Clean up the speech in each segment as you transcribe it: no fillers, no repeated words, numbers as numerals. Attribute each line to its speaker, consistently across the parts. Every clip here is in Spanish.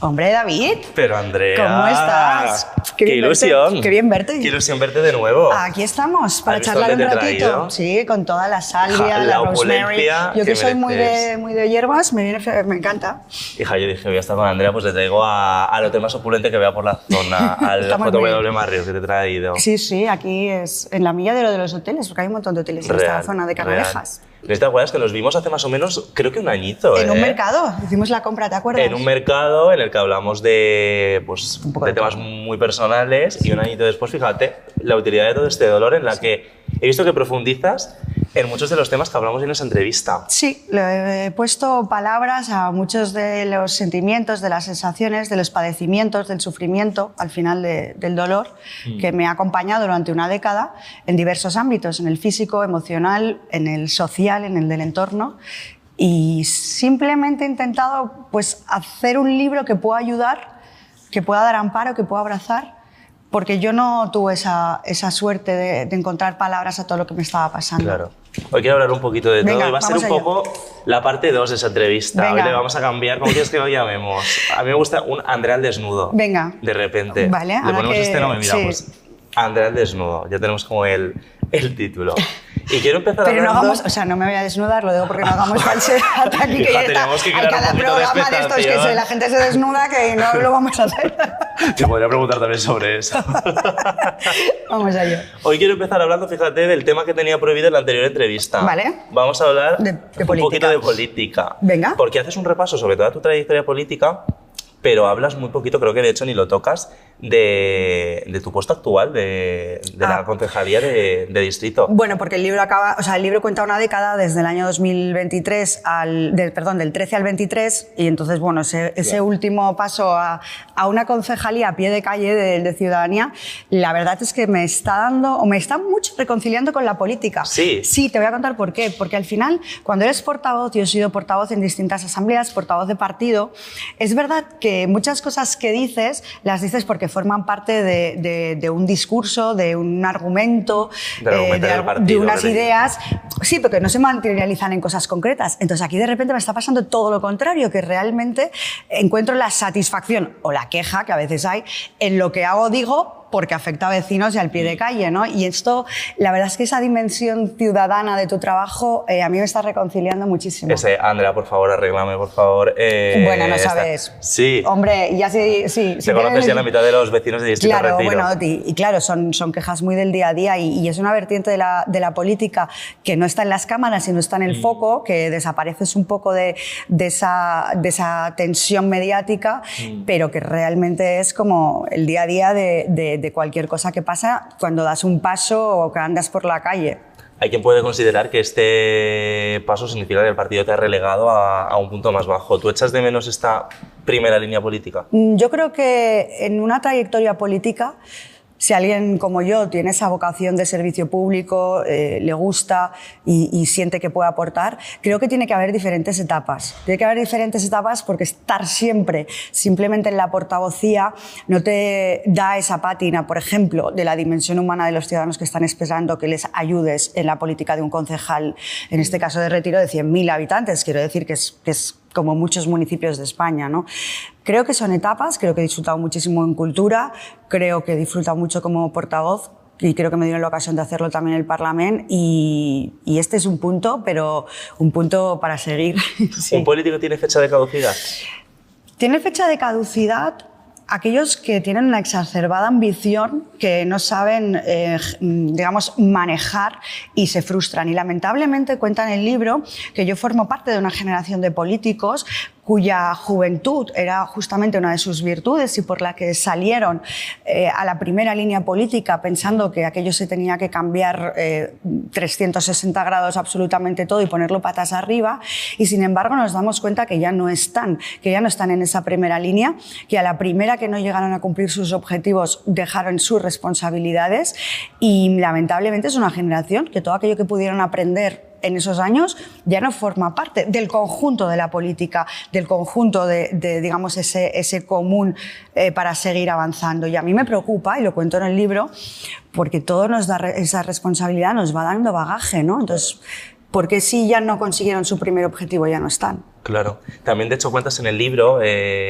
Speaker 1: Hombre, David.
Speaker 2: Pero Andrea,
Speaker 1: ¿cómo estás?
Speaker 2: ¡Qué ilusión!
Speaker 1: Qué bien verte.
Speaker 2: ¡Qué ilusión verte de nuevo!
Speaker 1: Aquí estamos para
Speaker 2: ¿Has visto
Speaker 1: charlar un
Speaker 2: dónde te he
Speaker 1: ratito.
Speaker 2: traído?
Speaker 1: Sí, con toda la salvia, la rosemary. Yo que soy muy de hierbas, me encanta.
Speaker 2: Hija, yo dije, voy a estar con Andrea, pues le traigo al hotel más opulente que vea por la zona, al JW Marriott que te he traído.
Speaker 1: Sí, aquí es en la milla de lo de los hoteles, porque hay un montón de hoteles en esta zona de Canalejas.
Speaker 2: ¿No te acuerdas que nos vimos hace más o menos, creo que un añito?
Speaker 1: En un mercado, hicimos la compra, ¿te acuerdas?
Speaker 2: En un mercado en el que hablamos de temas muy personales y un añito después, fíjate, la utilidad de todo este dolor en la que he visto que profundizas en muchos de los temas que hablamos en esa entrevista.
Speaker 1: Sí, le he puesto palabras a muchos de los sentimientos, de las sensaciones, de los padecimientos, del sufrimiento, al final del dolor, que me ha acompañado durante una década en diversos ámbitos, en el físico, emocional, en el social, en el del entorno. Y simplemente he intentado pues, hacer un libro que pueda ayudar, que pueda dar amparo, que pueda abrazar, porque yo no tuve esa suerte de encontrar palabras a todo lo que me estaba pasando.
Speaker 2: Claro. Hoy quiero hablar un poquito de todo y va a ser un poco la parte 2 de esa entrevista.
Speaker 1: Venga.
Speaker 2: Hoy le vamos a cambiar. ¿Cómo quieres que lo llamemos? A mí me gusta un Andrea al desnudo.
Speaker 1: Venga.
Speaker 2: De repente.
Speaker 1: Vale,
Speaker 2: le ponemos
Speaker 1: que...
Speaker 2: este nombre, mira,
Speaker 1: sí.
Speaker 2: pues Andrea al desnudo. Ya tenemos como el título. Y quiero empezar
Speaker 1: Pero
Speaker 2: hablando...
Speaker 1: no hagamos, o sea, no me voy a desnudar, lo digo porque no hagamos falsedad aquí, que
Speaker 2: Hija,
Speaker 1: ya
Speaker 2: tenemos
Speaker 1: está.
Speaker 2: que
Speaker 1: Hay
Speaker 2: crear
Speaker 1: cada
Speaker 2: un poquito de
Speaker 1: programa de estos que
Speaker 2: expectación.
Speaker 1: la gente se desnuda, que no lo vamos a hacer.
Speaker 2: Te podría preguntar también sobre eso.
Speaker 1: Vamos allá.
Speaker 2: Hoy quiero empezar hablando, fíjate, del tema que tenía prohibido en la anterior entrevista.
Speaker 1: Vale.
Speaker 2: Vamos a hablar
Speaker 1: de
Speaker 2: un
Speaker 1: política.
Speaker 2: poquito de política.
Speaker 1: Venga.
Speaker 2: Porque haces un repaso sobre toda tu trayectoria política, pero hablas muy poquito, creo que de hecho ni lo tocas, de tu puesto actual, de la concejalía de distrito.
Speaker 1: Bueno, porque el libro cuenta una década desde el año 2023 del 13 al 23, y entonces, bueno, ese último paso a una concejalía a pie de calle de ciudadanía, la verdad es que me está mucho reconciliando con la política.
Speaker 2: Sí.
Speaker 1: Sí, te voy a contar por qué. Porque al final, cuando eres portavoz, yo he sido portavoz en distintas asambleas, portavoz de partido, es verdad que muchas cosas que dices, las dices porque forman parte de un discurso, de un argumento, de unas ideas, sí, porque no se materializan en cosas concretas. Entonces aquí de repente me está pasando todo lo contrario, que realmente encuentro la satisfacción o la queja, que a veces hay, en lo que digo, porque afecta a vecinos y al pie de calle, ¿no? Y esto, la verdad es que esa dimensión ciudadana de tu trabajo a mí me está reconciliando muchísimo.
Speaker 2: Andrea, por favor, arréglame, por favor.
Speaker 1: Bueno, no sabes.
Speaker 2: Sí.
Speaker 1: Hombre, ya sí.
Speaker 2: Te conoces ya la mitad de los vecinos de Distrito
Speaker 1: Claro,
Speaker 2: Retiro.
Speaker 1: bueno, y claro, son quejas muy del día a día y es una vertiente de la política que no está en las cámaras, sino está en el foco, que desapareces un poco de esa tensión mediática, pero que realmente es como el día a día de cualquier cosa que pasa cuando das un paso o que andas por la calle.
Speaker 2: Hay quien puede considerar que este paso significa que el partido te ha relegado a un punto más bajo. ¿Tú echas de menos esta primera línea política?
Speaker 1: Yo creo que en una trayectoria política, si alguien como yo tiene esa vocación de servicio público, le gusta y siente que puede aportar, creo que tiene que haber diferentes etapas. Tiene que haber diferentes etapas porque estar siempre simplemente en la portavocía no te da esa pátina, por ejemplo, de la dimensión humana de los ciudadanos que están esperando que les ayudes en la política de un concejal, en este caso de Retiro, de 100.000 habitantes. Quiero decir que es como muchos municipios de España, ¿no? Creo que son etapas, creo que he disfrutado muchísimo en cultura, creo que he disfrutado mucho como portavoz y creo que me dieron la ocasión de hacerlo también en el Parlamento y este es un punto, pero un punto para seguir. Sí.
Speaker 2: ¿Un político tiene fecha de caducidad?
Speaker 1: Tiene fecha de caducidad aquellos que tienen una exacerbada ambición, que no saben, digamos, manejar y se frustran. Y lamentablemente cuenta en el libro que yo formo parte de una generación de políticos cuya juventud era justamente una de sus virtudes y por la que salieron a la primera línea política pensando que aquello se tenía que cambiar 360 grados absolutamente todo y ponerlo patas arriba, y sin embargo nos damos cuenta que ya no están en esa primera línea, que a la primera que no llegaron a cumplir sus objetivos dejaron sus responsabilidades, y lamentablemente es una generación que todo aquello que pudieron aprender en esos años ya no forma parte del conjunto de la política, del conjunto de digamos, ese común para seguir avanzando. Y a mí me preocupa, y lo cuento en el libro, porque todo nos da esa responsabilidad, nos va dando bagaje, ¿no? Entonces, ¿por qué si ya no consiguieron su primer objetivo ya no están?
Speaker 2: Claro. También, de hecho, cuentas en el libro,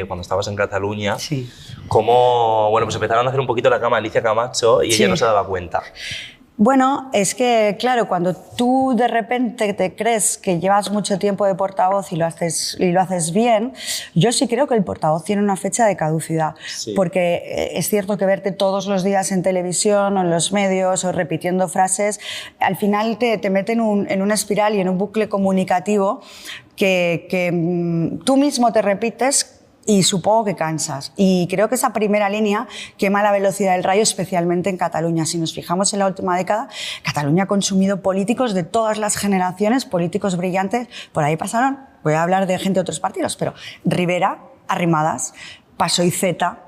Speaker 2: cuando estabas en Cataluña,
Speaker 1: Sí.
Speaker 2: cómo pues empezaron a hacer un poquito la cama a Alicia Camacho y ella no se daba cuenta.
Speaker 1: Bueno, es que, claro, cuando tú de repente te crees que llevas mucho tiempo de portavoz y lo haces bien, yo sí creo que el portavoz tiene una fecha de caducidad. Sí. Porque es cierto que verte todos los días en televisión o en los medios o repitiendo frases, al final te mete en una espiral y en un bucle comunicativo que tú mismo te repites y supongo que cansas. Y creo que esa primera línea quema la velocidad del rayo, especialmente en Cataluña. Si nos fijamos en la última década, Cataluña ha consumido políticos de todas las generaciones, políticos brillantes. Por ahí pasaron, voy a hablar de gente de otros partidos, pero Rivera, Arrimadas, pasó Iceta,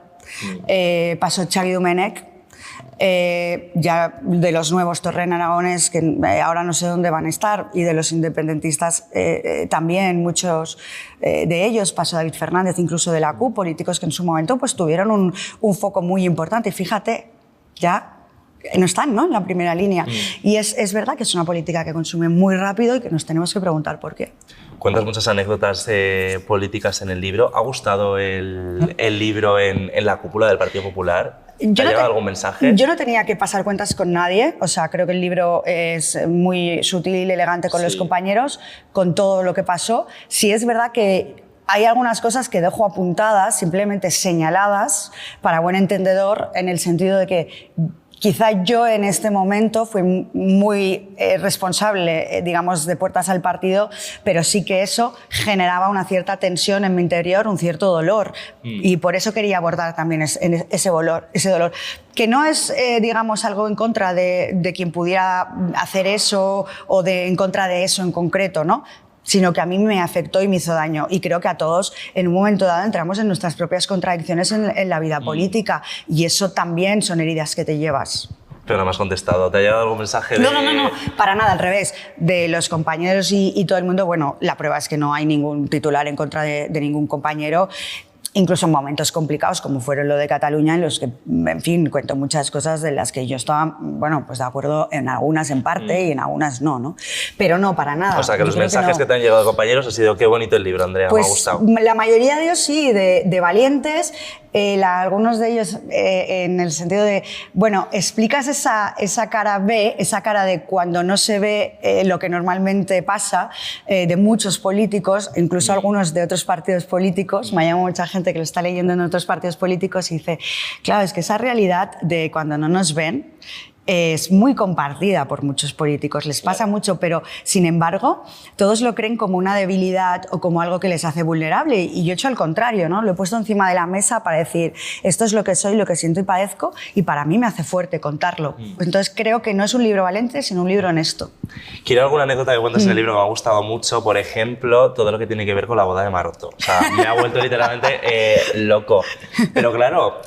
Speaker 1: pasó Xavi Domènech, ya de los nuevos Torrent Aragonés, que ahora no sé dónde van a estar, y de los independentistas también, muchos de ellos, pasó David Fernández, incluso de la CUP, políticos que en su momento pues, tuvieron un foco muy importante. Y fíjate, ya no están, ¿no?, en la primera línea. Y es verdad que es una política que consume muy rápido y que nos tenemos que preguntar por qué.
Speaker 2: Cuentas muchas anécdotas políticas en el libro. ¿Ha gustado el libro en la cúpula del Partido Popular? ¿Te ha llegado algún mensaje?
Speaker 1: Yo no tenía que pasar cuentas con nadie, o sea, creo que el libro es muy sutil y elegante con los compañeros, con todo lo que pasó. Sí es verdad que hay algunas cosas que dejo apuntadas, simplemente señaladas, para buen entendedor, en el sentido de que quizá yo en este momento fui muy responsable, digamos, de puertas al partido, pero sí que eso generaba una cierta tensión en mi interior, un cierto dolor. Y por eso quería abordar también ese dolor. Que no es, digamos, algo en contra de quien pudiera hacer eso o en contra de eso en concreto, ¿no?, sino que a mí me afectó y me hizo daño. Y creo que a todos, en un momento dado, entramos en nuestras propias contradicciones en la vida política. Y eso también son heridas que te llevas.
Speaker 2: Pero no me has contestado. ¿Te ha llegado algún mensaje de...?
Speaker 1: No, para nada, al revés. De los compañeros y todo el mundo, bueno, la prueba es que no hay ningún titular en contra de ningún compañero. Incluso en momentos complicados, como fueron lo de Cataluña, en los que, en fin, cuento muchas cosas de las que yo estaba, bueno, pues de acuerdo en algunas en parte y en algunas no. Pero no, para nada.
Speaker 2: O sea, que los mensajes que te han llegado de compañeros ha sido: qué bonito el libro, Andrea,
Speaker 1: pues,
Speaker 2: me ha gustado.
Speaker 1: La mayoría de ellos sí, de valientes, algunos de ellos en el sentido de, bueno, explicas esa cara B, esa cara de cuando no se ve lo que normalmente pasa, de muchos políticos, incluso algunos de otros partidos políticos. Me llama mucha gente que lo está leyendo en otros partidos políticos y dice, claro, es que esa realidad de cuando no nos ven es muy compartida por muchos políticos, les pasa mucho, pero sin embargo todos lo creen como una debilidad o como algo que les hace vulnerable, y yo he hecho al contrario, ¿no? Lo he puesto encima de la mesa para decir, esto es lo que soy, lo que siento y padezco, y para mí me hace fuerte contarlo. Entonces creo que no es un libro valiente, sino un libro honesto.
Speaker 2: Quiero alguna anécdota que cuentas en el libro que me ha gustado mucho, por ejemplo, todo lo que tiene que ver con la boda de Maroto. O sea, me ha vuelto literalmente loco. Pero claro,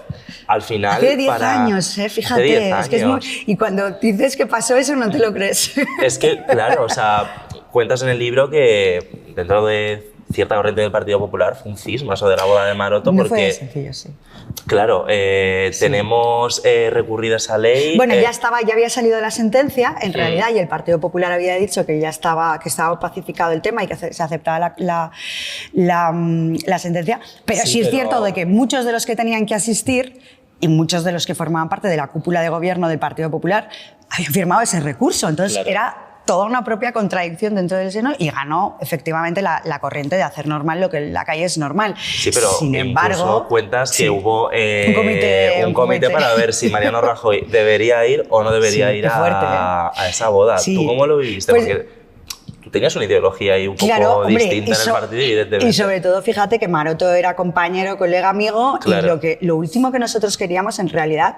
Speaker 2: al final...
Speaker 1: Hace 10 años, fíjate.
Speaker 2: Hace 10 años.
Speaker 1: Es que es muy... Y cuando dices que pasó eso, no te lo crees.
Speaker 2: Es que, claro, o sea, cuentas en el libro que dentro de cierta corriente del Partido Popular fue un cisma eso de la boda de Maroto,
Speaker 1: no
Speaker 2: porque...
Speaker 1: fue sencillo, sí.
Speaker 2: Claro, tenemos recurrida esa ley...
Speaker 1: Bueno, ya había salido la sentencia, en realidad, y el Partido Popular había dicho que ya estaba pacificado el tema y que se aceptaba la sentencia, pero sí es cierto de que muchos de los que tenían que asistir y muchos de los que formaban parte de la cúpula de gobierno del Partido Popular habían firmado ese recurso, entonces era toda una propia contradicción dentro del seno, y ganó efectivamente la corriente de hacer normal lo que en la calle es normal.
Speaker 2: Sí, pero
Speaker 1: sin embargo,
Speaker 2: cuentas que hubo un comité para ver si Mariano Rajoy debería ir o no debería ir a esa boda.
Speaker 1: Sí.
Speaker 2: ¿Tú cómo lo viviste?
Speaker 1: Pues,
Speaker 2: porque tú tenías una ideología ahí un poco distinta en el partido, evidentemente.
Speaker 1: Y sobre todo, fíjate que Maroto era compañero, colega, amigo,
Speaker 2: claro.
Speaker 1: Y lo último que nosotros queríamos en realidad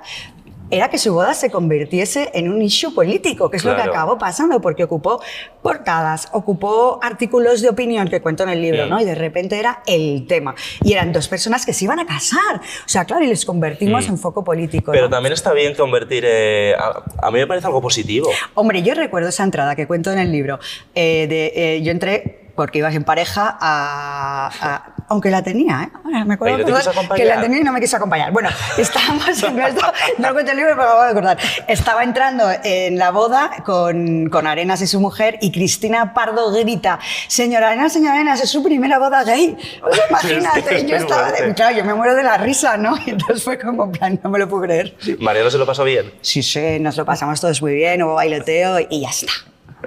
Speaker 1: era que su boda se convirtiese en un issue político, que es lo que acabó pasando, porque ocupó portadas, ocupó artículos de opinión que cuento en el libro, ¿no? Y de repente era el tema. Y eran dos personas que se iban a casar. O sea, claro, y les convertimos en foco político.
Speaker 2: Pero
Speaker 1: ¿no?
Speaker 2: también está bien convertir... a mí me parece algo positivo.
Speaker 1: Hombre, yo recuerdo esa entrada que cuento en el libro. Yo entré porque ibas en pareja aunque la tenía, ¿eh? Ahora me acuerdo
Speaker 2: que
Speaker 1: la tenía y no me quiso acompañar. Bueno, estábamos en esto, no lo cuento el libro, pero me acabo de acordar. Estaba entrando en la boda con Arenas y su mujer y Cristina Pardo grita: señora Arenas, es su primera boda gay. Pues imagínate, yo estaba claro, yo me muero de la risa, ¿no? Y entonces fue como en plan, no me lo puedo creer.
Speaker 2: ¿Mariano se lo pasó bien?
Speaker 1: Sí, nos lo pasamos todos muy bien, hubo bailoteo y ya está.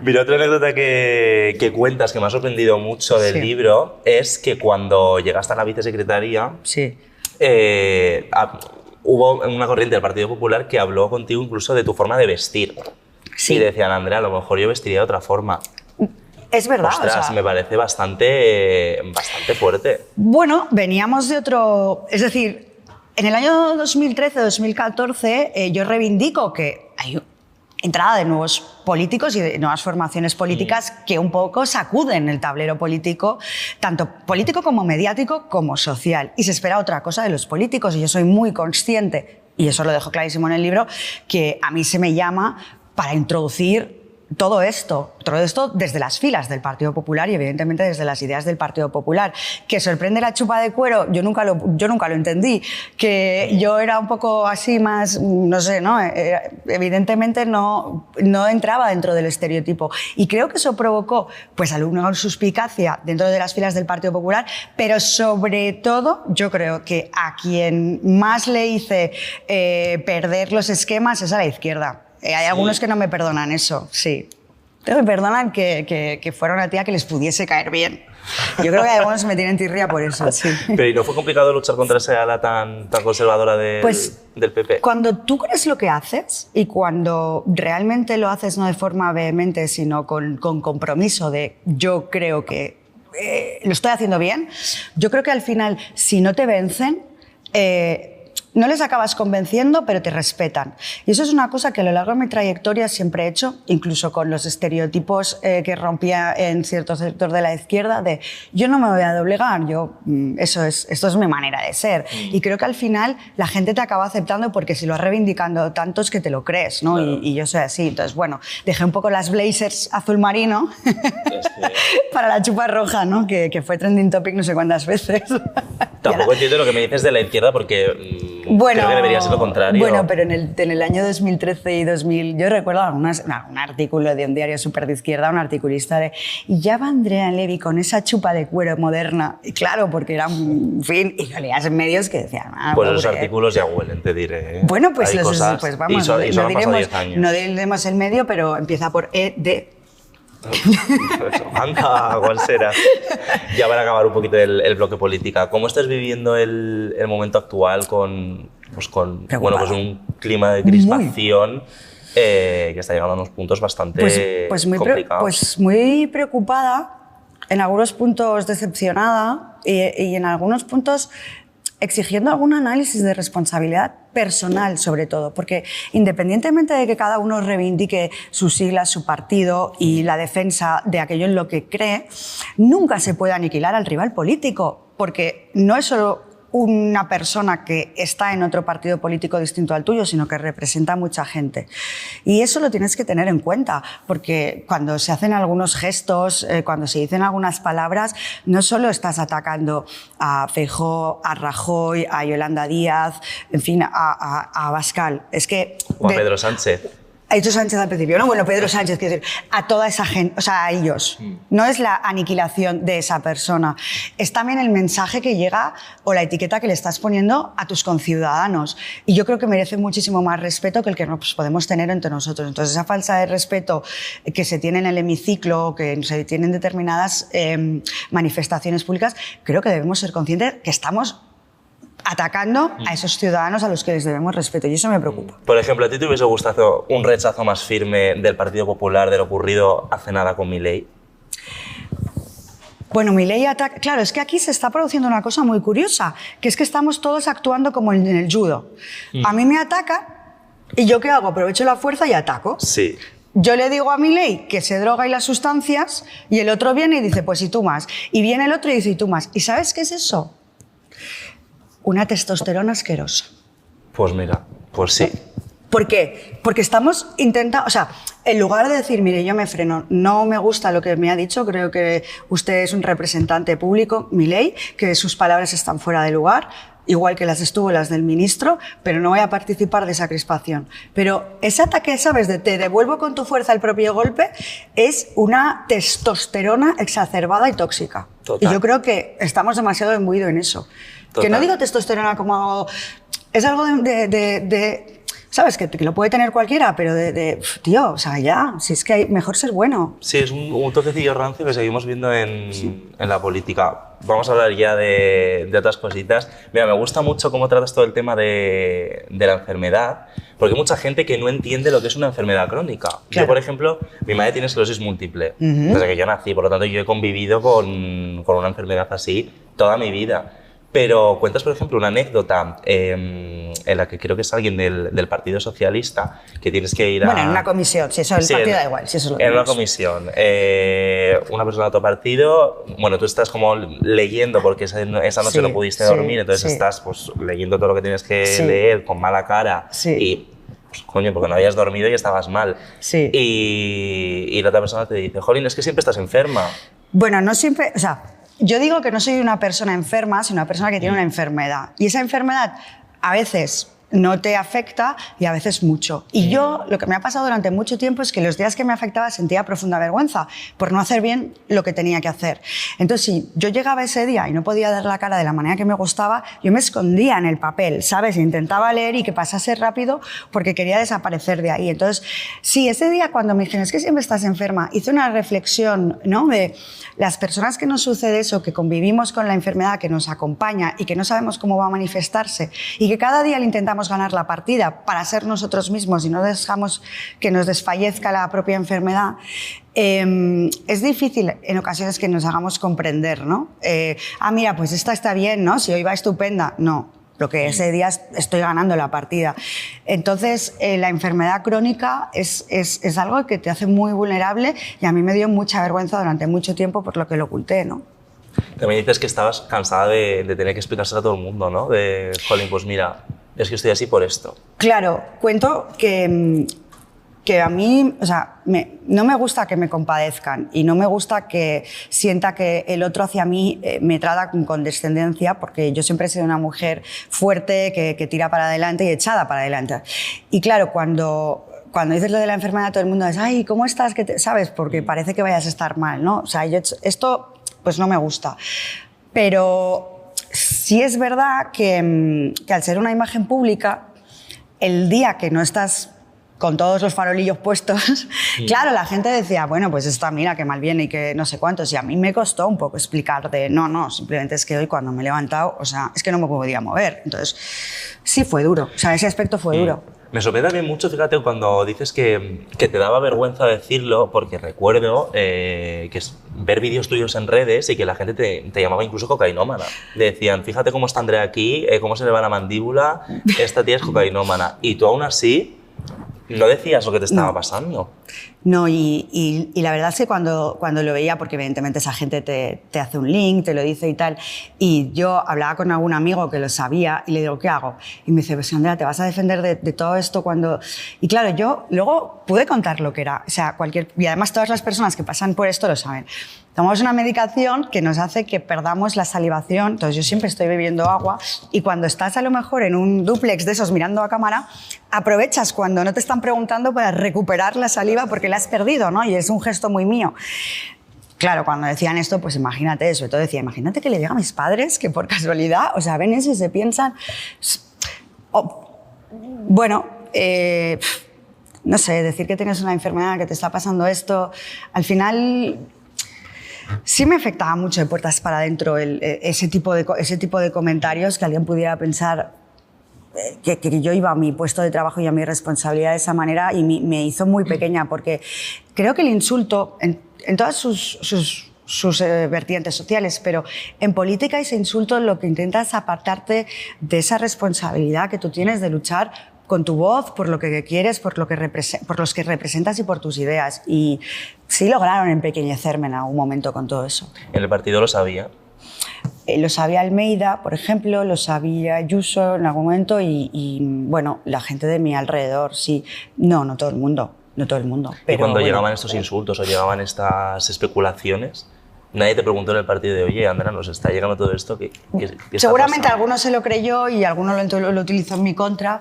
Speaker 2: Mira, otra anécdota que cuentas que me ha sorprendido mucho del libro es que cuando llegaste a la vicesecretaría, hubo una corriente del Partido Popular que habló contigo incluso de tu forma de vestir. Sí. Y decían: Andrea, a lo mejor yo vestiría de otra forma.
Speaker 1: Es verdad.
Speaker 2: Ostras, o sea, me parece bastante fuerte.
Speaker 1: Bueno, veníamos de otro... Es decir, en el año 2013-2014 yo reivindico que hay entrada de nuevos políticos y de nuevas formaciones políticas que un poco sacuden el tablero político, tanto político como mediático como social. Y se espera otra cosa de los políticos y yo soy muy consciente, y eso lo dejo clarísimo en el libro, que a mí se me llama para introducir todo esto desde las filas del Partido Popular y evidentemente desde las ideas del Partido Popular. ¿Que sorprende la chupa de cuero? Yo nunca lo entendí. Que yo era un poco así más, no sé, ¿no? Evidentemente no entraba dentro del estereotipo. Y creo que eso provocó pues alguna suspicacia dentro de las filas del Partido Popular, pero sobre todo yo creo que a quien más le hice perder los esquemas es a la izquierda. Hay algunos que no me perdonan eso, sí. Me perdonan que fuera una tía que les pudiese caer bien. Yo creo que algunos me tienen tirria por eso, sí.
Speaker 2: Pero ¿y no fue complicado luchar contra esa ala tan conservadora del PP?
Speaker 1: Cuando tú crees lo que haces y cuando realmente lo haces no de forma vehemente, sino con compromiso de yo creo que lo estoy haciendo bien, yo creo que al final, si no te vencen, no les acabas convenciendo, pero te respetan. Y eso es una cosa que a lo largo de mi trayectoria siempre he hecho, incluso con los estereotipos que rompía en cierto sector de la izquierda, de yo no me voy a doblegar, esto es mi manera de ser. Y creo que al final la gente te acaba aceptando porque si lo has reivindicando tanto es que te lo crees, ¿no? Claro. Y yo soy así. Entonces, bueno, dejé un poco las blazers azul marino para la chupa roja, ¿no? Que fue trending topic no sé cuántas veces.
Speaker 2: Tampoco entiendo lo que me dices de la izquierda porque creo que debería ser lo contrario.
Speaker 1: Bueno, pero en el año 2013 y 2000, yo recuerdo un artículo de un diario súper de izquierda, un articulista de y ya va Andrea Levy con esa chupa de cuero moderna. Y claro, porque era un fin, y lo leías en medios que decían...
Speaker 2: pues los artículos ya huelen, te diré.
Speaker 1: Bueno, pues,
Speaker 2: pues
Speaker 1: vamos, no diremos el medio, pero empieza por ED.
Speaker 2: Anda, ¿cuál será? Ya para acabar un poquito el bloque política, ¿cómo estás viviendo el momento actual con un clima de crispación que está llegando a unos puntos bastante complicados?
Speaker 1: Pues muy preocupada, en algunos puntos decepcionada y en algunos puntos exigiendo algún análisis de responsabilidad personal, sobre todo, porque independientemente de que cada uno reivindique sus siglas, su partido y la defensa de aquello en lo que cree, nunca se puede aniquilar al rival político, porque no es solo una persona que está en otro partido político distinto al tuyo, sino que representa a mucha gente. Y eso lo tienes que tener en cuenta, porque cuando se hacen algunos gestos, cuando se dicen algunas palabras, no solo estás atacando a Feijóo, a Rajoy, a Yolanda Díaz, en fin, a Abascal. Es que...
Speaker 2: O a Pedro Sánchez.
Speaker 1: Ha dicho Sánchez al principio, ¿no? Bueno, Pedro Sánchez, quiero decir, a toda esa gente, o sea, a ellos. No es la aniquilación de esa persona. Es también el mensaje que llega o la etiqueta que le estás poniendo a tus conciudadanos. Y yo creo que merece muchísimo más respeto que el que nos podemos tener entre nosotros. Entonces, esa falta de respeto que se tiene en el hemiciclo, que se tiene en determinadas manifestaciones públicas, creo que debemos ser conscientes que estamos atacando a esos ciudadanos a los que les debemos respeto, y eso me preocupa.
Speaker 2: Por ejemplo, ¿a ti te hubiese gustado un rechazo más firme del Partido Popular de lo ocurrido hace nada con Milei?
Speaker 1: Bueno, Milei ataca... Claro, es que aquí se está produciendo una cosa muy curiosa, que es que estamos todos actuando como en el judo. A mí me ataca y ¿yo qué hago? Aprovecho la fuerza y ataco.
Speaker 2: Sí.
Speaker 1: Yo le digo a Milei que se droga y las sustancias y el otro viene y dice, pues y tú más. Y viene el otro y dice, y tú más. ¿Y sabes qué es eso? Una testosterona asquerosa.
Speaker 2: Pues mira, pues sí.
Speaker 1: ¿Por qué? Porque estamos intentando... O sea, En lugar de decir, mire, yo me freno, no me gusta lo que me ha dicho, creo que usted es un representante público, Milei, que sus palabras están fuera de lugar, igual que las estuvo las del ministro, pero no voy a participar de esa crispación. Pero ese ataque, ¿sabes?, de te devuelvo con tu fuerza el propio golpe, es una testosterona exacerbada y tóxica.
Speaker 2: Total.
Speaker 1: Y yo creo que estamos demasiado imbuidos en eso.
Speaker 2: Total.
Speaker 1: Que no digo testosterona como... Es algo ¿sabes? Que lo puede tener cualquiera, pero tío, o sea, ya, si es que hay, mejor ser bueno.
Speaker 2: Sí, es un toquecillo rancio que seguimos viendo en la política. Vamos a hablar ya de otras cositas. Mira, me gusta mucho cómo tratas todo el tema de la enfermedad, porque hay mucha gente que no entiende lo que es una enfermedad crónica. Claro. Yo, por ejemplo, mi madre tiene esclerosis múltiple, desde que yo nací, por lo tanto yo he convivido con una enfermedad así toda mi vida. Pero cuentas, por ejemplo, una anécdota en la que creo que es alguien del Partido Socialista, que tienes que ir a...
Speaker 1: Bueno, en una comisión, si eso el partido da igual, si eso lo
Speaker 2: en una comisión, una persona de otro partido, bueno, tú estás como leyendo porque esa noche no pudiste dormir, entonces estás pues leyendo todo lo que tienes que leer con mala cara y... Pues, coño, porque no habías dormido y estabas mal.
Speaker 1: Sí.
Speaker 2: Y la otra persona te dice, jolín, es que siempre estás enferma.
Speaker 1: Bueno, no siempre... O sea, yo digo que no soy una persona enferma, sino una persona que tiene una enfermedad. Y esa enfermedad a veces no te afecta y a veces mucho. Y yo, lo que me ha pasado durante mucho tiempo es que los días que me afectaba sentía profunda vergüenza por no hacer bien lo que tenía que hacer. Entonces, si yo llegaba ese día y no podía dar la cara de la manera que me gustaba, yo me escondía en el papel, ¿sabes? Intentaba leer y que pasase rápido porque quería desaparecer de ahí. Entonces, sí, ese día cuando me dijeron, es que siempre estás enferma, hice una reflexión, ¿no?, de las personas que nos sucede eso, que convivimos con la enfermedad, que nos acompaña y que no sabemos cómo va a manifestarse y que cada día le intentamos ganar la partida para ser nosotros mismos y no dejamos que nos desfallezca la propia enfermedad, es difícil en ocasiones que nos hagamos comprender, ¿no? Mira, pues esta está bien, ¿no? Si hoy va estupenda. No, lo que ese día estoy ganando la partida. Entonces, la enfermedad crónica es algo que te hace muy vulnerable y a mí me dio mucha vergüenza durante mucho tiempo por lo que lo oculté, ¿no?
Speaker 2: También dices que estabas cansada de tener que explicárselo a todo el mundo, ¿no? De, jolín, pues mira, es que estoy así por esto. Claro,
Speaker 1: cuento que a mí, o sea, no me gusta que me compadezcan y no me gusta que sienta que el otro hacia mí me trata con condescendencia, porque yo siempre he sido una mujer fuerte, que tira para adelante y echada para adelante. Y claro, cuando dices lo de la enfermedad, todo el mundo es, ay, ¿cómo estás? ¿Sabes? Porque parece que vayas a estar mal, ¿no? O sea, esto pues no me gusta. Pero sí es verdad que al ser una imagen pública, el día que no estás con todos los farolillos puestos, claro, la gente decía, bueno, pues esta mira que mal viene y que no sé cuántos, y a mí me costó un poco explicar no, simplemente es que hoy cuando me he levantado, o sea, es que no me podía mover. Entonces, sí fue duro, o sea, ese aspecto fue duro.
Speaker 2: Me sorprende también mucho, fíjate, cuando dices que te daba vergüenza decirlo, porque recuerdo que es ver vídeos tuyos en redes y que la gente te llamaba incluso cocainómana. Decían, fíjate cómo está Andrea aquí, cómo se le va la mandíbula, esta tía es cocainómana. Y tú aún así no decías lo que te estaba pasando.
Speaker 1: No, y la verdad es que cuando lo veía, porque evidentemente esa gente te hace un link, te lo dice y tal, y yo hablaba con algún amigo que lo sabía y le digo, ¿qué hago? Y me dice, pues Andrea, ¿te vas a defender de todo esto cuando...? Y claro, yo luego pude contar lo que era, o sea, y además todas las personas que pasan por esto lo saben. Tomamos una medicación que nos hace que perdamos la salivación, entonces yo siempre estoy bebiendo agua y cuando estás a lo mejor en un dúplex de esos mirando a cámara, aprovechas cuando no te están preguntando para recuperar la saliva porque la has perdido, ¿no? Y es un gesto muy mío. Claro, cuando decían esto, pues imagínate, sobre todo decía, imagínate que le llega a mis padres que por casualidad, o sea, ven eso y se piensan... bueno, no sé, decir que tienes una enfermedad, que te está pasando esto, al final... Sí me afectaba mucho de puertas para adentro ese tipo de comentarios, que alguien pudiera pensar que yo iba a mi puesto de trabajo y a mi responsabilidad de esa manera, y me hizo muy pequeña, porque creo que el insulto, en todas sus vertientes sociales, pero en política ese insulto lo que intenta es apartarte de esa responsabilidad que tú tienes de luchar con tu voz, por lo que quieres, por los que representas y por tus ideas. Y sí lograron empequeñecerme en algún momento con todo eso.
Speaker 2: ¿En el partido lo sabía?
Speaker 1: Lo sabía Almeida, por ejemplo, lo sabía Ayuso en algún momento y bueno, la gente de mi alrededor, sí. No todo el mundo. no todo el mundo.
Speaker 2: Y
Speaker 1: Pero,
Speaker 2: cuando llegaban estos insultos o llegaban estas especulaciones, nadie te preguntó en el partido de, oye, Andrea, nos está llegando todo esto, ¿qué está
Speaker 1: seguramente
Speaker 2: pasando?
Speaker 1: alguno se lo creyó y alguno lo utilizó en mi contra,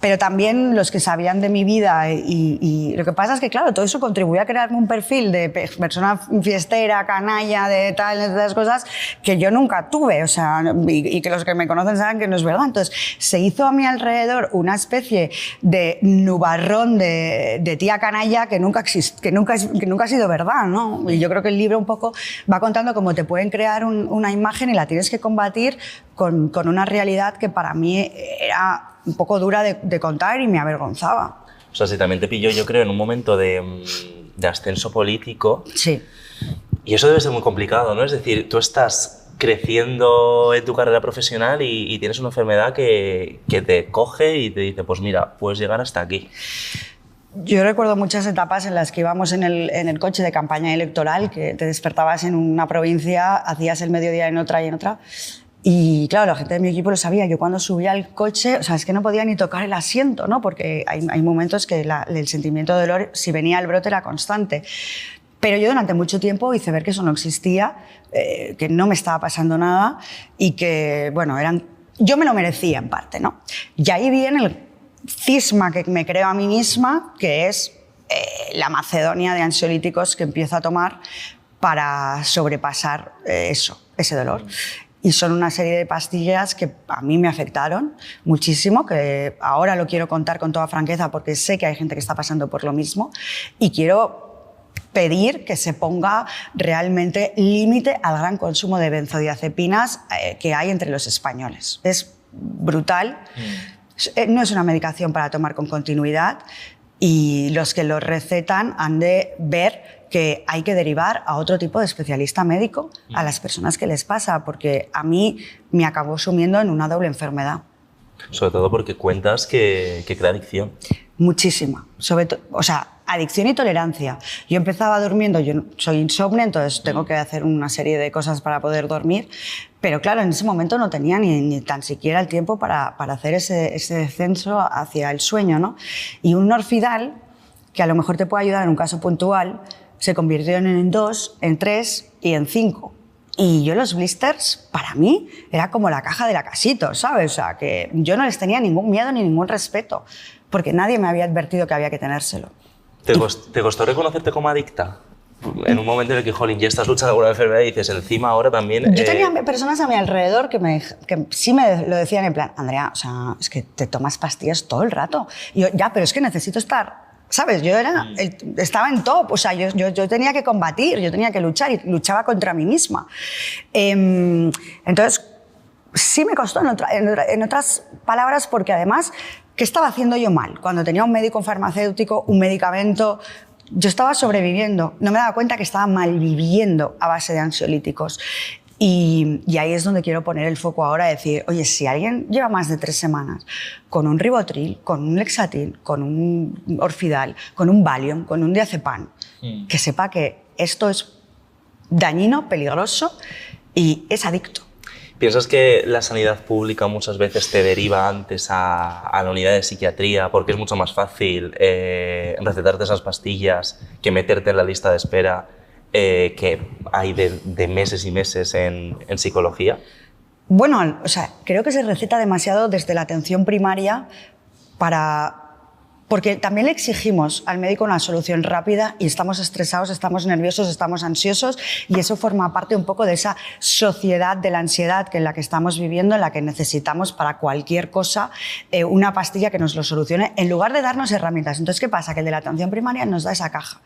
Speaker 1: pero también los que sabían de mi vida y lo que pasa es que, claro, todo eso contribuye a crearme un perfil de persona fiestera, canalla, de tal, de esas cosas que yo nunca tuve, o sea, y que los que me conocen saben que no es verdad. Entonces, se hizo a mi alrededor una especie de nubarrón de tía canalla que nunca ha sido verdad, ¿no? Y yo creo que el libro un poco va contando cómo te pueden crear una imagen y la tienes que combatir con una realidad que para mí era un poco dura de contar y me avergonzaba.
Speaker 2: O sea, si también te pilló, yo creo, en un momento de ascenso político.
Speaker 1: Sí.
Speaker 2: Y eso debe ser muy complicado, ¿no? Es decir, tú estás creciendo en tu carrera profesional y tienes una enfermedad que te coge y te dice, pues mira, puedes llegar hasta aquí.
Speaker 1: Yo recuerdo muchas etapas en las que íbamos en el coche de campaña electoral, que te despertabas en una provincia, hacías el mediodía en otra y en otra. Y claro, la gente de mi equipo lo sabía. Yo cuando subía al coche, o sea, es que no podía ni tocar el asiento, ¿no? Porque hay momentos que el sentimiento de dolor, si venía el brote, era constante. Pero yo durante mucho tiempo hice ver que eso no existía, que no me estaba pasando nada y que, bueno, yo me lo merecía en parte, ¿no? Y ahí viene el cisma que me creo a mí misma, que es la macedonia de ansiolíticos que empiezo a tomar para sobrepasar ese dolor. Y son una serie de pastillas que a mí me afectaron muchísimo, que ahora lo quiero contar con toda franqueza porque sé que hay gente que está pasando por lo mismo y quiero pedir que se ponga realmente límite al gran consumo de benzodiazepinas que hay entre los españoles. Es brutal, no es una medicación para tomar con continuidad y los que lo recetan han de ver que hay que derivar a otro tipo de especialista médico a las personas que les pasa, porque a mí me acabó sumiendo en una doble enfermedad.
Speaker 2: Sobre todo porque cuentas que crea adicción.
Speaker 1: Muchísima. O sea, adicción y tolerancia. Yo empezaba durmiendo, yo soy insomne, entonces tengo que hacer una serie de cosas para poder dormir, pero claro, en ese momento no tenía ni tan siquiera el tiempo para hacer ese descenso hacia el sueño, ¿no? Y un Norfidal, que a lo mejor te puede ayudar en un caso puntual, se convirtieron en 2, en 3 y en 5. Y yo los blisters, para mí, era como la caja de la Casito, ¿sabes? O sea, que yo no les tenía ningún miedo ni ningún respeto, porque nadie me había advertido que había que tenérselo.
Speaker 2: ¿Te costó reconocerte como adicta? En un momento en el que, jolín, ya estás luchando con una enfermedad y dices, encima ahora también...
Speaker 1: Yo tenía personas a mi alrededor que sí me lo decían en plan, Andrea, o sea, es que te tomas pastillas todo el rato. Y yo, ya, pero es que necesito estar... ¿Sabes? Yo estaba en top, o sea, yo tenía que combatir, yo tenía que luchar y luchaba contra mí misma. Entonces, sí me costó en otras palabras porque además, ¿qué estaba haciendo yo mal? Cuando tenía un médico farmacéutico, un medicamento, yo estaba sobreviviendo, no me daba cuenta que estaba malviviendo a base de ansiolíticos. Y ahí es donde quiero poner el foco ahora, decir, oye, si alguien lleva más de 3 semanas con un Rivotril, con un Lexatil, con un Orfidal, con un Valium, con un diazepam, que sepa que esto es dañino, peligroso y es adicto.
Speaker 2: ¿Piensas que la sanidad pública muchas veces te deriva antes a la unidad de psiquiatría porque es mucho más fácil recetarte esas pastillas que meterte en la lista de espera que hay de meses y meses en psicología?
Speaker 1: Bueno, o sea, creo que se receta demasiado desde la atención primaria porque también le exigimos al médico una solución rápida y estamos estresados, estamos nerviosos, estamos ansiosos y eso forma parte un poco de esa sociedad de la ansiedad en la que estamos viviendo, en la que necesitamos para cualquier cosa una pastilla que nos lo solucione en lugar de darnos herramientas. Entonces, ¿qué pasa? Que el de la atención primaria nos da esa caja.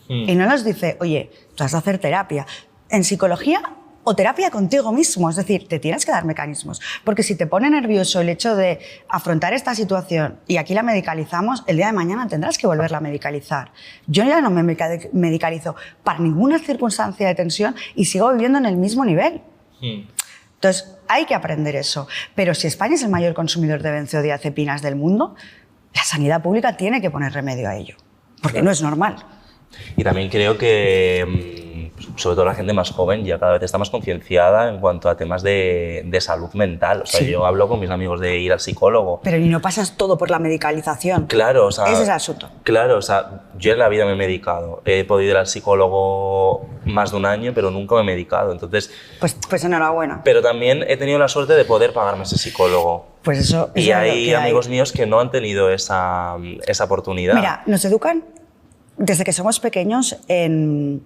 Speaker 1: Y no nos dice, oye, tú has de hacer terapia. En psicología o terapia contigo mismo, es decir, te tienes que dar mecanismos. Porque si te pone nervioso el hecho de afrontar esta situación y aquí la medicalizamos, el día de mañana tendrás que volverla a medicalizar. Yo ya no me medicalizo para ninguna circunstancia de tensión y sigo viviendo en el mismo nivel. Entonces, hay que aprender eso. Pero si España es el mayor consumidor de benzodiazepinas del mundo, la sanidad pública tiene que poner remedio a ello. Porque no es normal.
Speaker 2: Y también creo que sobre todo la gente más joven, ya cada vez está más concienciada en cuanto a temas de salud mental. O sea, yo hablo con mis amigos de ir al psicólogo.
Speaker 1: Pero y no pasas todo por la medicalización.
Speaker 2: Claro, o sea...
Speaker 1: Ese es el asunto.
Speaker 2: Claro, o sea, yo en la vida me he medicado. He podido ir al psicólogo más de un año, pero nunca me he medicado. Entonces...
Speaker 1: Pues enhorabuena.
Speaker 2: Pero también he tenido la suerte de poder pagarme ese psicólogo.
Speaker 1: Pues eso
Speaker 2: y hay amigos míos que no han tenido esa oportunidad.
Speaker 1: Mira, nos educan desde que somos pequeños en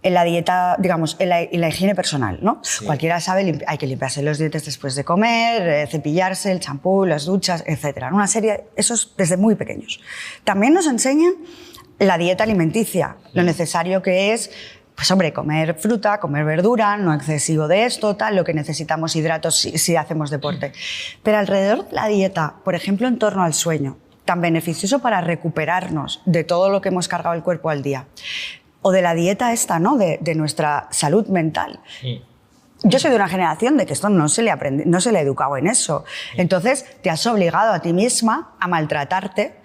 Speaker 1: la dieta, digamos, en la higiene personal, ¿no? Sí. Cualquiera sabe, hay que limpiarse los dientes después de comer, cepillarse, el champú, las duchas, etc. Una serie, eso es desde muy pequeños. También nos enseñan la dieta alimenticia, lo necesario que es, pues hombre, comer fruta, comer verdura, no excesivo de esto, tal, lo que necesitamos hidratos si hacemos deporte. Pero alrededor de la dieta, por ejemplo, en torno al sueño, tan beneficioso para recuperarnos de todo lo que hemos cargado el cuerpo al día, o de la dieta esta, ¿no? De nuestra salud mental. Sí. Yo soy de una generación de que esto no se le ha educado en eso. Entonces, te has obligado a ti misma a maltratarte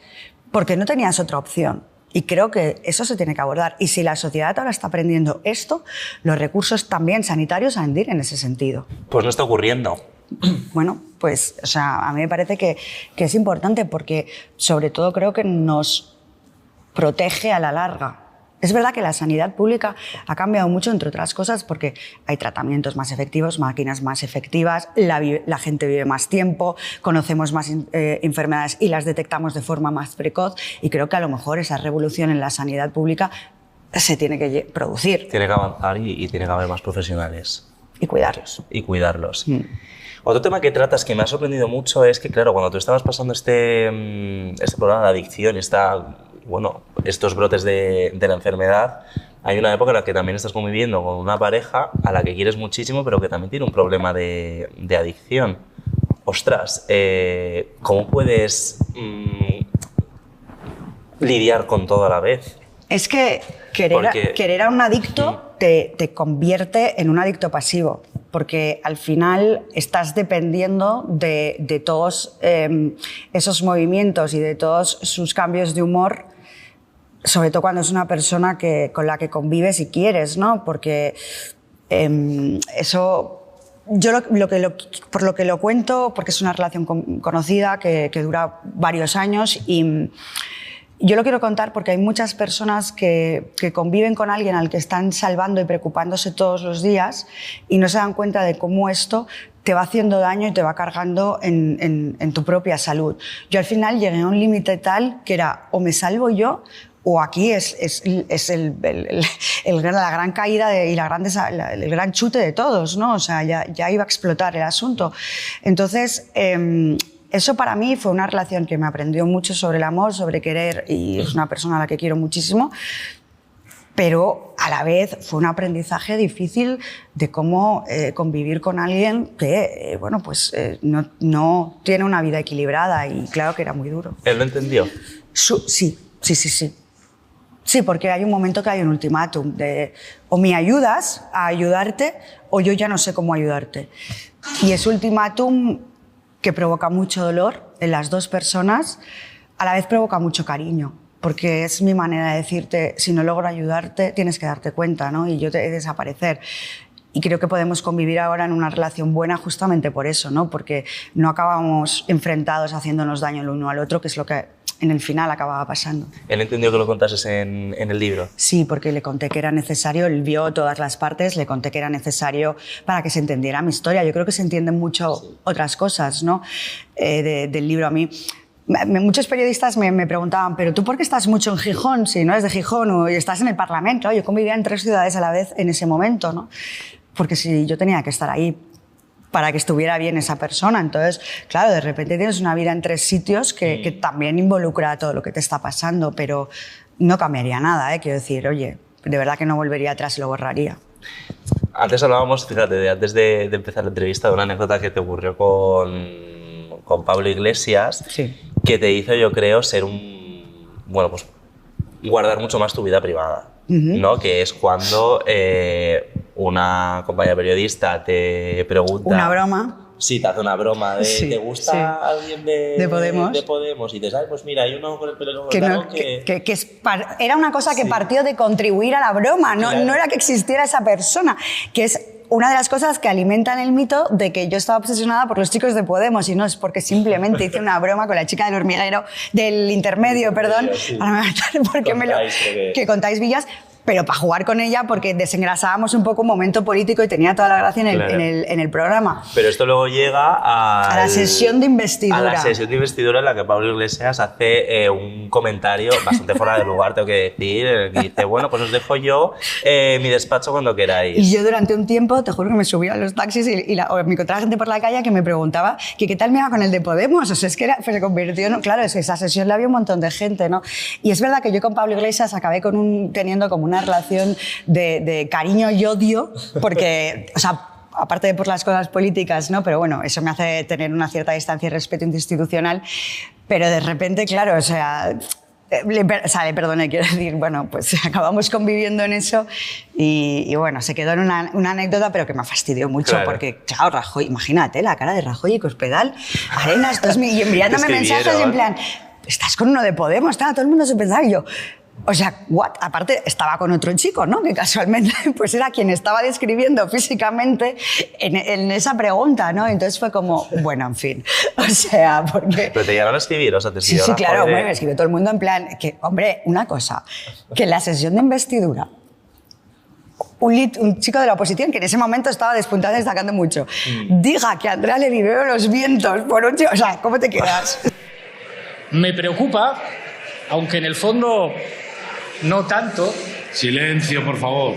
Speaker 1: porque no tenías otra opción. Y creo que eso se tiene que abordar. Y si la sociedad ahora está aprendiendo esto, los recursos también sanitarios han de ir en ese sentido.
Speaker 2: Pues no está ocurriendo.
Speaker 1: Bueno, pues o sea, a mí me parece que es importante porque sobre todo creo que nos protege a la larga. Es verdad que la sanidad pública ha cambiado mucho, entre otras cosas, porque hay tratamientos más efectivos, máquinas más efectivas, la gente vive más tiempo, conocemos más enfermedades y las detectamos de forma más precoz, y creo que a lo mejor esa revolución en la sanidad pública se tiene que producir.
Speaker 2: Tiene que avanzar y tiene que haber más profesionales.
Speaker 1: Y cuidarlos.
Speaker 2: Y cuidarlos. Otro tema que tratas que me ha sorprendido mucho es que, claro, cuando tú estabas pasando este programa de adicción, estos brotes de la enfermedad, hay una época en la que también estás conviviendo con una pareja a la que quieres muchísimo, pero que también tiene un problema de adicción. Ostras, ¿cómo puedes lidiar con todo a la vez?
Speaker 1: Es que querer a un adicto te convierte en un adicto pasivo, porque al final estás dependiendo de todos esos movimientos y de todos sus cambios de humor, sobre todo cuando es una persona con la que convives y quieres, ¿no? Porque eso... Yo por lo que lo cuento, porque es una relación conocida que dura varios años, y yo lo quiero contar porque hay muchas personas que conviven con alguien al que están salvando y preocupándose todos los días y no se dan cuenta de cómo esto te va haciendo daño y te va cargando en tu propia salud. Yo al final llegué a un límite tal que era o me salvo yo o aquí es la gran caída y el gran chute de todos, ¿no? O sea, ya iba a explotar el asunto. Entonces, eso para mí fue una relación que me aprendió mucho sobre el amor, sobre querer, y es una persona a la que quiero muchísimo, pero a la vez fue un aprendizaje difícil de cómo convivir con alguien que, no tiene una vida equilibrada, y claro que era muy duro.
Speaker 2: ¿Él lo entendió?
Speaker 1: Sí. Sí, porque hay un momento que hay un ultimátum de o me ayudas a ayudarte o yo ya no sé cómo ayudarte. Y ese ultimátum, que provoca mucho dolor en las dos personas, a la vez provoca mucho cariño, porque es mi manera de decirte, si no logro ayudarte, tienes que darte cuenta, ¿no? Y yo te he de desaparecer. Y creo que podemos convivir ahora en una relación buena justamente por eso, ¿no? Porque no acabamos enfrentados haciéndonos daño el uno al otro, que es lo que en el final acababa pasando.
Speaker 2: ¿Él entendió que lo contases en el libro?
Speaker 1: Sí, porque le conté que era necesario, él vio todas las partes, le conté que era necesario para que se entendiera mi historia. Yo creo que se entienden mucho otras cosas, ¿no? Del libro. A mí, muchos periodistas me preguntaban, ¿pero tú por qué estás mucho en Gijón? Si no eres de Gijón y estás en el Parlamento. Yo convivía en 3 ciudades a la vez en ese momento, ¿no? Porque si yo tenía que estar ahí para que estuviera bien esa persona. Entonces, claro, de repente tienes una vida en 3 sitios que también involucra todo lo que te está pasando, pero no cambiaría nada, ¿eh? Quiero decir, oye, de verdad que no volvería atrás y lo borraría.
Speaker 2: Antes hablábamos, fíjate, antes de empezar la entrevista, de una anécdota que te ocurrió con Pablo Iglesias,
Speaker 1: sí,
Speaker 2: que te hizo, yo creo, ser guardar mucho más tu vida privada, ¿no? Que es cuando una compañera periodista te pregunta...
Speaker 1: Una broma.
Speaker 2: Sí, te hace una broma de
Speaker 1: Sí,
Speaker 2: ¿te gusta
Speaker 1: sí.
Speaker 2: alguien
Speaker 1: ¿De Podemos?
Speaker 2: de Podemos? Y dices, ay, pues mira, hay uno con el pelo
Speaker 1: Que
Speaker 2: largo
Speaker 1: no,
Speaker 2: que...
Speaker 1: era una cosa que
Speaker 2: Sí.
Speaker 1: partió de contribuir a la broma, no,
Speaker 2: Claro.
Speaker 1: no era que existiera esa persona, que es una de las cosas que alimentan el mito de que yo estaba obsesionada por los chicos de Podemos, y no es porque simplemente hice una broma con la chica del hormiguero, del intermedio, perdón,
Speaker 2: Sí.
Speaker 1: para matar, porque
Speaker 2: Contáis,
Speaker 1: que contáis villas, pero para jugar con ella, porque desengrasábamos un poco un momento político y tenía toda la gracia en
Speaker 2: Claro.
Speaker 1: el programa.
Speaker 2: Pero esto luego llega
Speaker 1: A la sesión de investidura.
Speaker 2: A la sesión de investidura en la que Pablo Iglesias hace un comentario bastante fuera de lugar, tengo que decir, en el que dice, bueno, pues os dejo yo mi despacho cuando queráis.
Speaker 1: Y yo durante un tiempo, te juro que me subía a los taxis o me encontraba gente por la calle que me preguntaba que qué tal me iba con el de Podemos. O sea, es que se convirtió en... Claro, es que esa sesión la había un montón de gente, ¿no? Y es verdad que yo con Pablo Iglesias acabé teniendo como una relación de cariño y odio, porque, o sea, aparte de por las cosas políticas, ¿no? Pero bueno, eso me hace tener una cierta distancia y respeto institucional, pero de repente, claro, o sea, le perdoné, quiero decir, bueno, pues acabamos conviviendo en eso y bueno, se quedó en una anécdota, pero que me fastidió mucho,
Speaker 2: Claro.
Speaker 1: porque, claro, Rajoy, imagínate la cara de Rajoy y Cospedal, Arenas, y enviándome
Speaker 2: Te
Speaker 1: mensajes
Speaker 2: escribieron.
Speaker 1: en plan, estás con uno de Podemos, todo el mundo se pensaba, y yo... O sea, what? Aparte estaba con otro chico, ¿no? Que casualmente pues era quien estaba describiendo físicamente en esa pregunta, ¿no? Entonces fue como, bueno, en fin. O sea, porque...
Speaker 2: Pero te llegaron a escribir, o sea, te
Speaker 1: Sí,
Speaker 2: escribió
Speaker 1: sí,
Speaker 2: Rajoy
Speaker 1: claro,
Speaker 2: de-
Speaker 1: me escribió todo el mundo en plan, que, hombre, una cosa, que en la sesión de investidura un chico de la oposición, que en ese momento estaba despuntando y destacando mucho, diga que Andrea Levy bebe los vientos por un chico... O sea, ¿cómo te quedas?
Speaker 3: Me preocupa, aunque en el fondo no tanto,
Speaker 4: Silencio, por favor.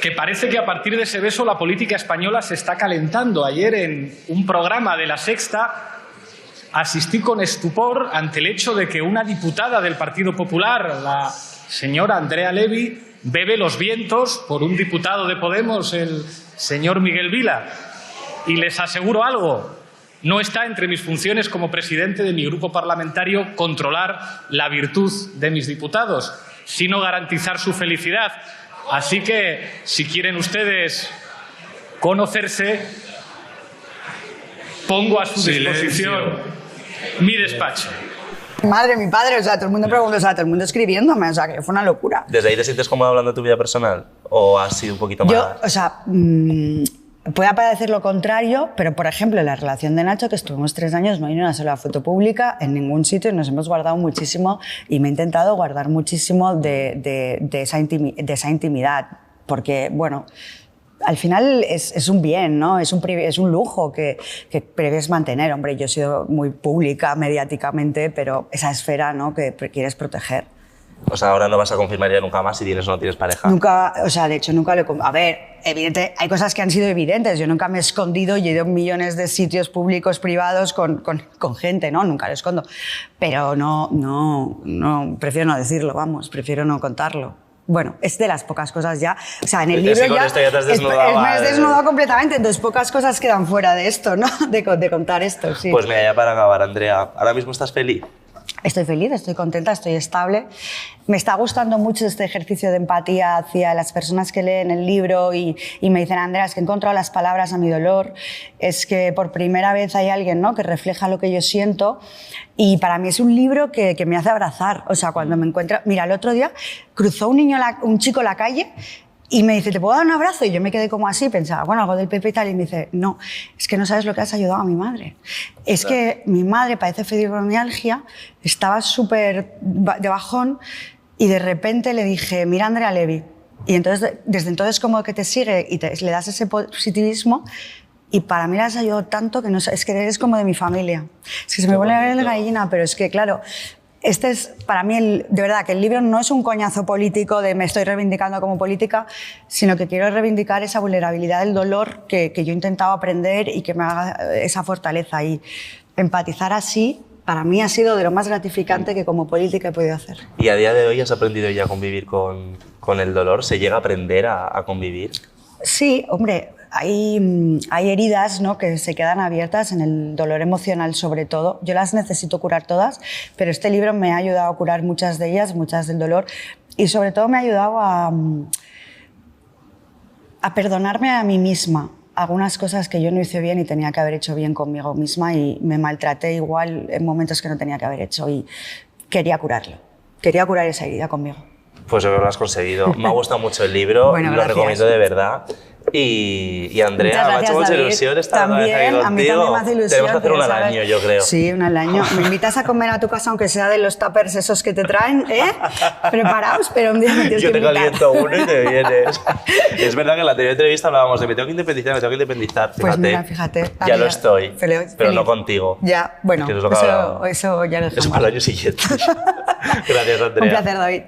Speaker 3: que parece que a partir de ese beso la política española se está calentando. Ayer en un programa de La Sexta asistí con estupor ante el hecho de que una diputada del Partido Popular, la señora Andrea Levy, bebe los vientos por un diputado de Podemos, el señor Miguel Vila. Y les aseguro algo, no está entre mis funciones como presidente de mi grupo parlamentario controlar la virtud de mis diputados, sino garantizar su felicidad. Así que, si quieren ustedes conocerse, pongo a su
Speaker 4: Silencio.
Speaker 3: disposición mi despacho.
Speaker 1: Madre, mi padre, o sea, todo el mundo preguntó, o sea, todo el mundo escribiéndome, o sea, que fue una locura.
Speaker 2: ¿Desde ahí te sientes cómodo hablando de tu vida personal? ¿O has sido un poquito más...?
Speaker 1: Yo, o sea, puede parecer lo contrario, pero por ejemplo, en la relación de Nacho, que estuvimos 3 años, no hay ni una sola foto pública en ningún sitio y nos hemos guardado muchísimo y me he intentado guardar muchísimo de esa intimidad, porque, bueno, al final es un bien, ¿no? Es un lujo que prevés mantener. Hombre, yo he sido muy pública mediáticamente, pero esa esfera, ¿no?, que quieres proteger.
Speaker 2: O sea, ahora no vas a confirmar ya nunca más si tienes o no tienes pareja.
Speaker 1: Nunca, o sea, de hecho nunca lo... A ver, evidente, hay cosas que han sido evidentes. Yo nunca me he escondido y he ido a millones de sitios públicos, privados, con gente, ¿no? Nunca lo escondo. Pero no, prefiero no decirlo, vamos, prefiero no contarlo. Bueno, es de las pocas cosas ya... O sea, en el
Speaker 2: Es que
Speaker 1: libro
Speaker 2: con
Speaker 1: ya...
Speaker 2: esto ya te has desnudado,
Speaker 1: me he
Speaker 2: ¿eh?
Speaker 1: desnudado completamente, entonces pocas cosas quedan fuera de esto, ¿no? De contar esto, sí.
Speaker 2: Pues mira, ya para acabar, Andrea, ¿ahora mismo estás feliz?
Speaker 1: Estoy feliz, estoy contenta, estoy estable. Me está gustando mucho este ejercicio de empatía hacia las personas que leen el libro y me dicen, Andrea, es que he encontrado las palabras a mi dolor, es que por primera vez hay alguien, ¿no?, que refleja lo que yo siento, y para mí es un libro que me hace abrazar. O sea, cuando me encuentro... Mira, el otro día cruzó un chico la calle y me dice, ¿te puedo dar un abrazo? Y yo me quedé como así, pensaba, bueno, algo del PP y tal. Y me dice, no, es que no sabes lo que has ayudado a mi madre. Es que mi madre padece fibromialgia, estaba súper de bajón y de repente le dije, mira, Andrea Levy. Y entonces, desde entonces como que te sigue y le das ese positivismo. Y para mí le has ayudado tanto que no, es que eres como de mi familia. Es que se me vuelve a ver la gallina, pero es que, claro... Este es, para mí, de verdad, que el libro no es un coñazo político de me estoy reivindicando como política, sino que quiero reivindicar esa vulnerabilidad del dolor que yo he intentado aprender y que me haga esa fortaleza. Y empatizar así, para mí ha sido de lo más gratificante que como política he podido hacer.
Speaker 2: ¿Y a día de hoy has aprendido ya a convivir con el dolor? ¿Se llega a aprender a convivir?
Speaker 1: Sí, hombre, hay heridas, ¿no?, que se quedan abiertas en el dolor emocional, sobre todo. Yo las necesito curar todas, pero este libro me ha ayudado a curar muchas de ellas, muchas del dolor, y sobre todo me ha ayudado a perdonarme a mí misma. algunas cosas que yo no hice bien y tenía que haber hecho bien conmigo misma y me maltraté igual en momentos que no tenía que haber hecho y quería curarlo. Quería curar esa herida conmigo.
Speaker 2: Pues yo creo que lo has conseguido. Me ha gustado mucho el libro,
Speaker 1: Bueno,
Speaker 2: lo
Speaker 1: gracias.
Speaker 2: recomiendo de verdad. Y Andrea, me ha hecho mucha
Speaker 1: David.
Speaker 2: ilusión estar otra vez aquí
Speaker 1: También, a mí también
Speaker 2: contigo.
Speaker 1: me hace ilusión.
Speaker 2: Tenemos que hacer
Speaker 1: pero,
Speaker 2: una al
Speaker 1: ¿sabes?
Speaker 2: año, yo creo.
Speaker 1: Sí, una al año. Me invitas a comer a tu casa, aunque sea de los tuppers esos que te traen, ¿eh? Preparaos, pero un día me tienes
Speaker 2: Yo
Speaker 1: que
Speaker 2: te
Speaker 1: invitar.
Speaker 2: caliento uno y te vienes. Es verdad que en la anterior entrevista hablábamos de me tengo que independizar, me tengo que independizar. Fíjate,
Speaker 1: Pues mira, fíjate.
Speaker 2: ya lo estoy,
Speaker 1: Feliz.
Speaker 2: pero no contigo.
Speaker 1: Ya, bueno,
Speaker 2: Que es lo que hablábamos.
Speaker 1: eso ya lo dejamos.
Speaker 2: Eso para el año siguiente. Gracias, Andrea.
Speaker 1: Un placer, David.